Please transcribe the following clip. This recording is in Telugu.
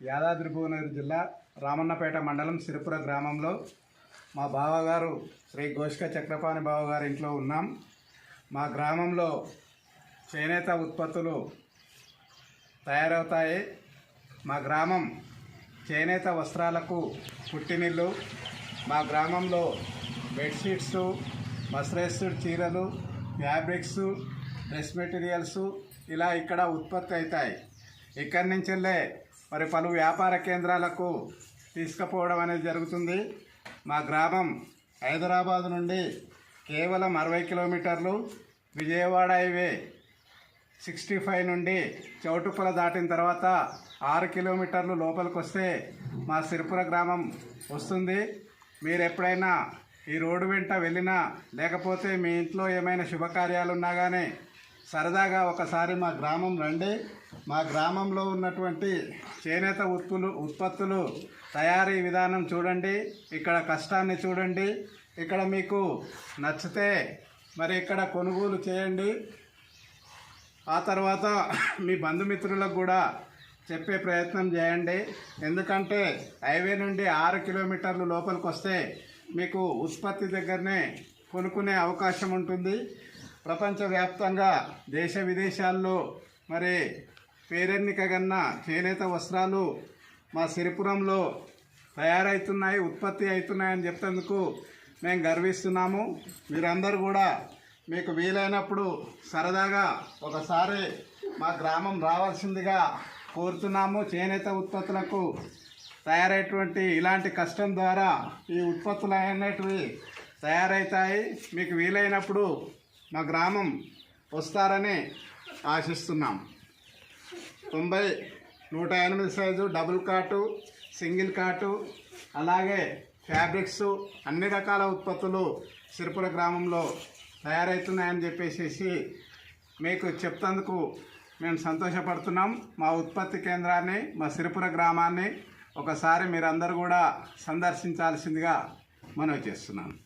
యాదాద్రి భువనగిరి జిల్లా రామన్నపేట మండలం సిరిపుర గ్రామంలో మా బావగారు శ్రీ గోష్క చక్రపాణి బావగారి ఇంట్లో ఉన్నాం. మా గ్రామంలో చేనేత ఉత్పత్తులు తయారవుతాయి. మా గ్రామం చేనేత వస్త్రాలకు పుట్టినిల్లు. మా గ్రామంలో బెడ్షీట్స్, మస్రైజ్డ్ చీరలు, ఫ్యాబ్రిక్స్, డ్రెస్ మెటీరియల్స్ ఇలా ఇక్కడ ఉత్పత్తి అవుతాయి. ఇక్కడి నుంచెల్లే మరి పలు వ్యాపార కేంద్రాలకు తీసుకుపోవడం అనేది జరుగుతుంది. మా గ్రామం హైదరాబాద్ నుండి కేవలం 60 కిలోమీటర్లు, విజయవాడ హైవే 65 నుండి చౌటుప్పల దాటిన తర్వాత 6 కిలోమీటర్లు లోపలికి వస్తే మా సిరిపుర గ్రామం వస్తుంది. మీరు ఎప్పుడైనా ఈ రోడ్డు వెంట వెళ్ళినా, లేకపోతే మీ ఇంట్లో ఏమైనా శుభకార్యాలు ఉన్నా కానీ సరదాగా ఒకసారి మా గ్రామం రండి. మా గ్రామంలో ఉన్నటువంటి చేనేత ఉత్పత్తులు తయారీ విధానం చూడండి, ఇక్కడ కష్టాన్ని చూడండి. ఇక్కడ మీకు నచ్చితే మరి ఇక్కడ కొనుగోలు చేయండి. ఆ తర్వాత మీ బంధుమిత్రులకు కూడా చెప్పే ప్రయత్నం చేయండి. ఎందుకంటే హైవే నుండి 6 కిలోమీటర్లు లోపలికి వస్తే మీకు ఉత్పత్తి దగ్గరనే కొనుక్కునే అవకాశం ఉంటుంది. ప్రపంచవ్యాప్తంగా దేశ విదేశాల్లో మరి పేరెన్నికగన్న చేనేత వస్త్రాలు మా సిరిపురంలో తయారవుతున్నాయి, ఉత్పత్తి అవుతున్నాయని చెప్పేందుకు మేము గర్విస్తున్నాము. మీరందరూ కూడా మీకు వీలైనప్పుడు సరదాగా ఒకసారి మా గ్రామం రావాల్సిందిగా కోరుతున్నాము. చేనేత ఉత్పత్తులకు తయారైనటువంటి ఇలాంటి కష్టం ద్వారా ఈ ఉత్పత్తులు అనేటివి తయారవుతాయి. మీకు వీలైనప్పుడు మా గ్రామం వస్తారని ఆశిస్తున్నాం. 90, 108 సైజు, డబుల్ కాటు, సింగిల్ కాటు, అలాగే ఫ్యాబ్రిక్స్ అన్ని రకాల ఉత్పత్తులు సిరిపుర గ్రామంలో తయారవుతున్నాయని చెప్పేసి మీకు చెప్తందుకు మేము సంతోషపడుతున్నాం. మా ఉత్పత్తి కేంద్రాన్ని, మా సిరిపుర గ్రామాన్ని ఒకసారి మీరందరూ కూడా సందర్శించాల్సిందిగా మనవి చేస్తున్నాను.